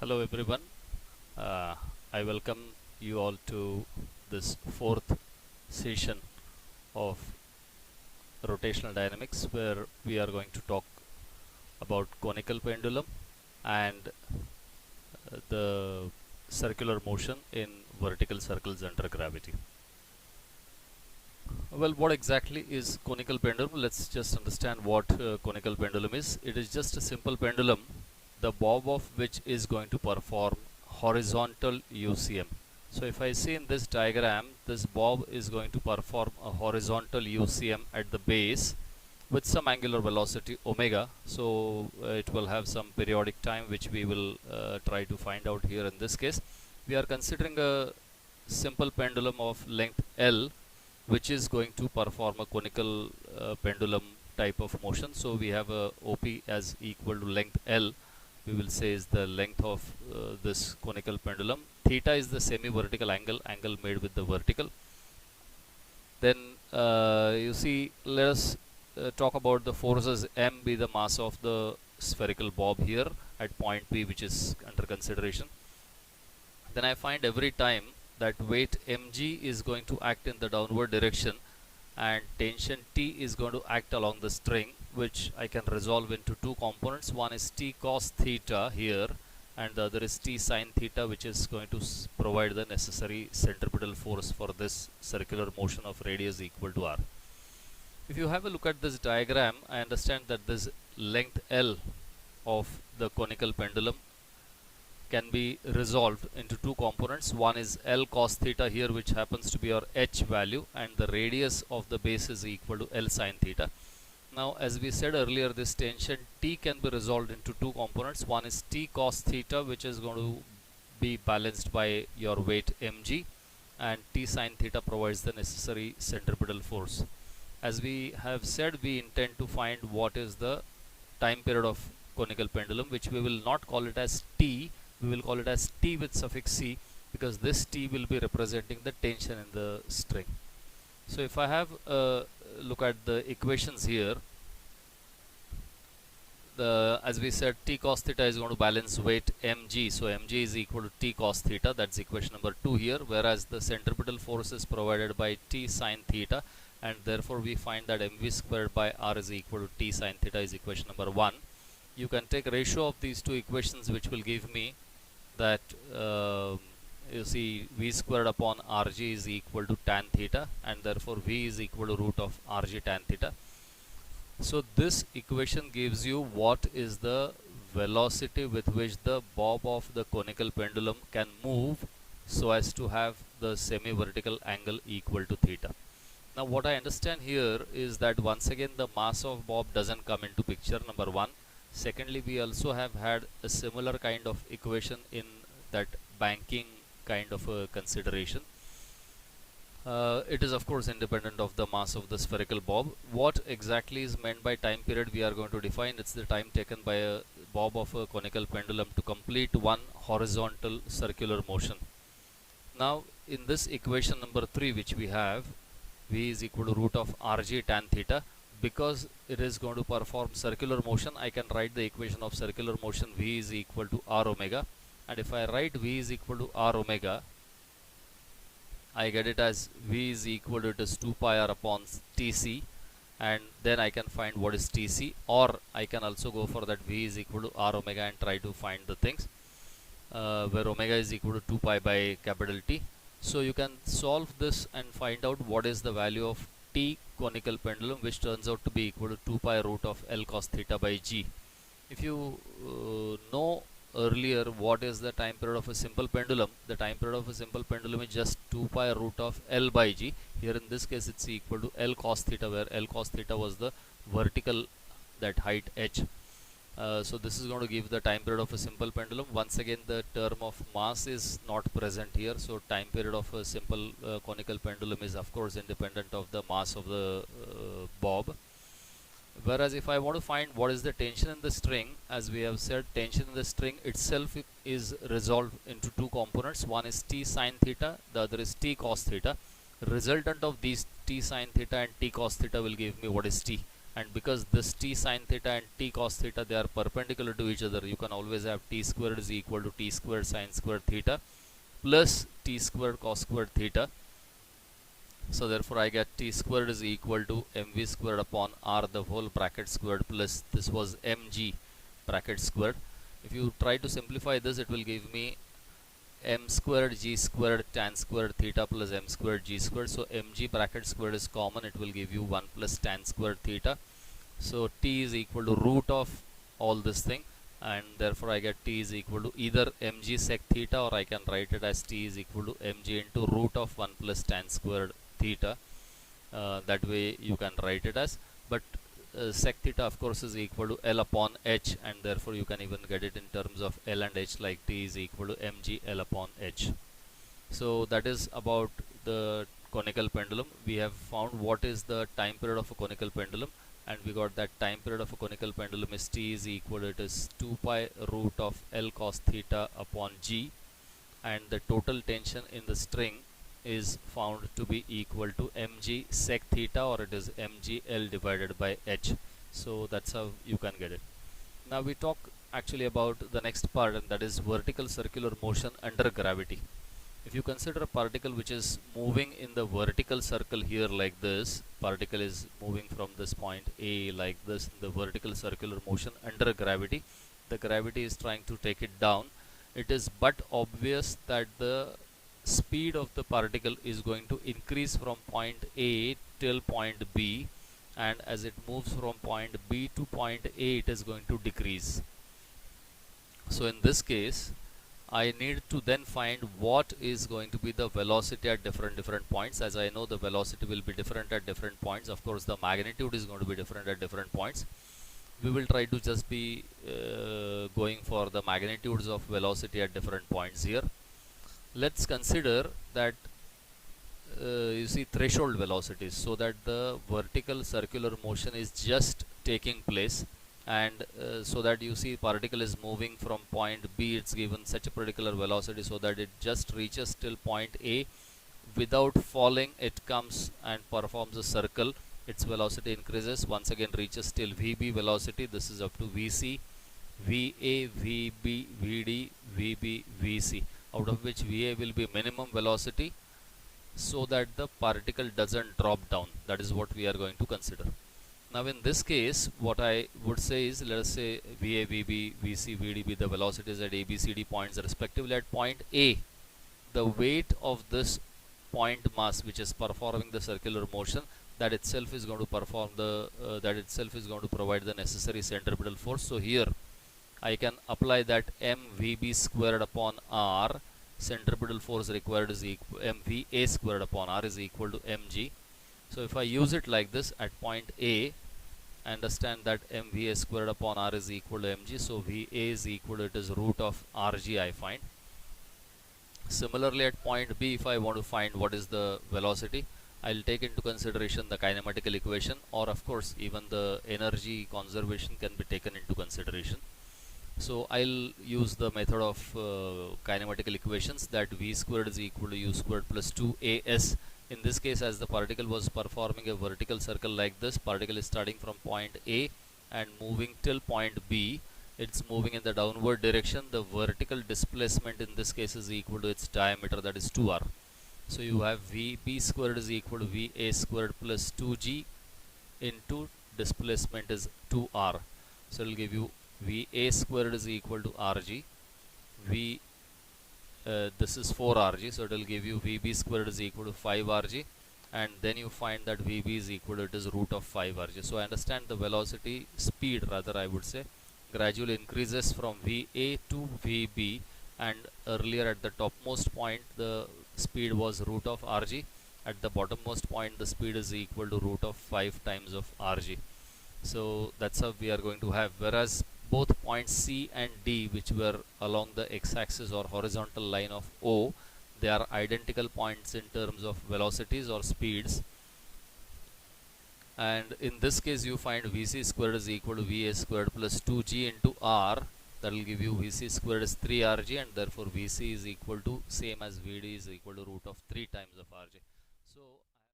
Hello everyone. Uh, I welcome you all to this fourth session of rotational dynamics where we are going to talk about conical pendulum and the circular motion in vertical circles under gravity. Well, what exactly is conical pendulum? Let's just understand what conical pendulum is. It is just a simple pendulum, the bob of which is going to perform horizontal UCM. So if I see in this diagram, this bob is going to perform a horizontal UCM at the base with some angular velocity omega. So it will have some periodic time which we will try to find out here in this case. We are considering a simple pendulum of length L which is going to perform a conical pendulum type of motion. So we have a OP as equal to length L, we will say is the length of this conical pendulum. Theta is the semi-vertical angle made with the vertical. Then you see, let us talk about the forces. M be the mass of the spherical bob here at point P, which is under consideration. Then I find every time that weight mg is going to act in the downward direction and tension T is going to act along the string, which I can resolve into two components. One is T cos theta here and the other is T sin theta, which is going to provide the necessary centripetal force for this circular motion of radius equal to r. If you have a look at this diagram, I understand that this length L of the conical pendulum can be resolved into two components. One is L cos theta here, which happens to be our h value, and the radius of the base is equal to L sin theta. Now, as we said earlier, this tension T can be resolved into two components. One is T cos theta, which is going to be balanced by your weight mg, and T sin theta provides the necessary centripetal force. As we have said, we intend to find what is the time period of conical pendulum, which we will not call it as T, we will call it as T with suffix C, because this T will be representing the tension in the string. So if I have a look at the equations here, as we said, T cos theta is going to balance weight mg, so mg is equal to T cos theta, that's equation number 2 here, whereas the centripetal force is provided by T sin theta, and therefore we find that mv squared by r is equal to T sin theta is equation number 1. You can take ratio of these two equations, which will give me that you see v squared upon rg is equal to tan theta, and therefore v is equal to root of rg tan theta. So this equation gives you what is the velocity with which the bob of the conical pendulum can move so as to have the semi-vertical angle equal to theta. Now what I understand here is that once again the mass of bob doesn't come into picture, number one. Secondly, we also have had a similar kind of equation in that banking kind of a consideration. It is of course independent of the mass of the spherical bob. What exactly is meant by time period we are going to define. It's the time taken by a bob of a conical pendulum to complete one horizontal circular motion. Now in this equation number 3 which we have, v is equal to root of rg tan theta. Because it is going to perform circular motion, I can write the equation of circular motion v is equal to r omega, and if I write v is equal to r omega, I get it as v is equal to, it is 2 pi r upon tc, and then I can find what is tc, or I can also go for that v is equal to r omega and try to find the things where omega is equal to 2 pi by capital T. So you can solve this and find out what is the value of T conical pendulum, which turns out to be equal to 2 pi root of L cos theta by g. If you know earlier what is the time period of a simple pendulum, the time period of a simple pendulum is just 2 pi root of L by g. Here in this case it's equal to L cos theta, where L cos theta was the vertical, that height h. So this is going to give the time period of a simple pendulum. Once again the term of mass is not present here, so time period of a simple conical pendulum is of course independent of the mass of the bob. Whereas if I want to find what is the tension in the string, as we have said, tension in the string itself is resolved into two components. One is T sin theta, the other is T cos theta. Resultant of these T sin theta and T cos theta will give me what is T. and because this t sine theta and t cos theta, they are perpendicular to each other, you can always have t squared is equal to t squared sine squared theta plus t squared cos squared theta. So therefore I get t squared is equal to mv squared upon r the whole bracket squared plus this was mg bracket squared. If you try to simplify this, it will give me m squared g squared tan squared theta plus m squared g squared. So mg bracket squared is common, it will give you 1 plus tan squared theta. So t is equal to root of all this thing, and therefore I get t is equal to either mg sec theta, or I can write it as t is equal to mg into root of 1 plus tan squared theta. That way you can write it as, but sec theta of course is equal to L upon H, and therefore you can even get it in terms of L and H, like t is equal to mg L upon H. So that is about the conical pendulum. We have found what is the time period of a conical pendulum, and we got that time period of a conical pendulum is t is equal to, it is 2 pi root of L cos theta upon g, and the total tension in the string is found to be equal to mg sec theta, or it is mg L divided by H. So that's how you can get it. Now we talk actually about the next part, and that is vertical circular motion under gravity. If you consider a particle which is moving in the vertical circle here like this, particle is moving from this point A like this in the vertical circular motion under gravity, the gravity is trying to take it down. It is but obvious that the speed of the particle is going to increase from point A till point B, and as it moves from point B to point A, it is going to decrease. So in this case, I need to then find what is going to be the velocity at different points. As I know, the velocity will be different at different points. Of course, the magnitude is going to be different at different points. We will try to just be going for the magnitudes of velocity at different points here. Let's consider that you see threshold velocities, so that the vertical circular motion is just taking place, and so that you see particle is moving from point B, it's given such a particular velocity so that it just reaches till point A without falling. It comes and performs a circle, its velocity increases, once again reaches till VB velocity. This is up to VC, VA, VB, VD, VB, VC, out of which VA will be minimum velocity, so that the particle doesn't drop down. That is what we are going to consider. Now in this case, what I would say is, let us say VA, VB, VC, VD be the velocities at ABCD points respectively. At point A, the weight of this point mass which is performing the circular motion, that itself is going to perform the provide the necessary centripetal force. So here I can apply that mVB squared upon R. Centripetal force required is equal mVA squared upon R is equal to mg. So if I use it like this at point A, I understand that mVA squared upon R is equal to mg. So VA is equal to, it is root of RG I find. Similarly at point B, if I want to find what is the velocity, I'll take into consideration the kinematical equation, or of course even the energy conservation can be taken into consideration. So I'll use the method of kinematical equations, that V squared is equal to U squared plus 2AS. In this case, as the particle was performing a vertical circle like this, particle is starting from point A and moving till point B. It's moving in the downward direction. The vertical displacement in this case is equal to its diameter, that is 2r. So you have VB squared is equal to VA squared plus 2g into displacement is 2r. So it will give you VA squared is equal to RG. This is 4RG, so it will give you VB squared is equal to 5RG, and then you find that VB is equal to, it is root of 5RG. So I understand the velocity speed, rather I would say, gradually increases from VA to VB, and earlier at the topmost point the speed was root of RG. At the bottommost point the speed is equal to root of 5 times of RG. So that's how we are going to have, whereas both points C and D, which were along the x-axis or horizontal line of O, they are identical points in terms of velocities or speeds. And in this case you find VC squared is equal to VA squared plus 2g into R. That will give you VC squared is 3RG, and therefore VC is equal to, same as VD, is equal to root of 3 times of RG. So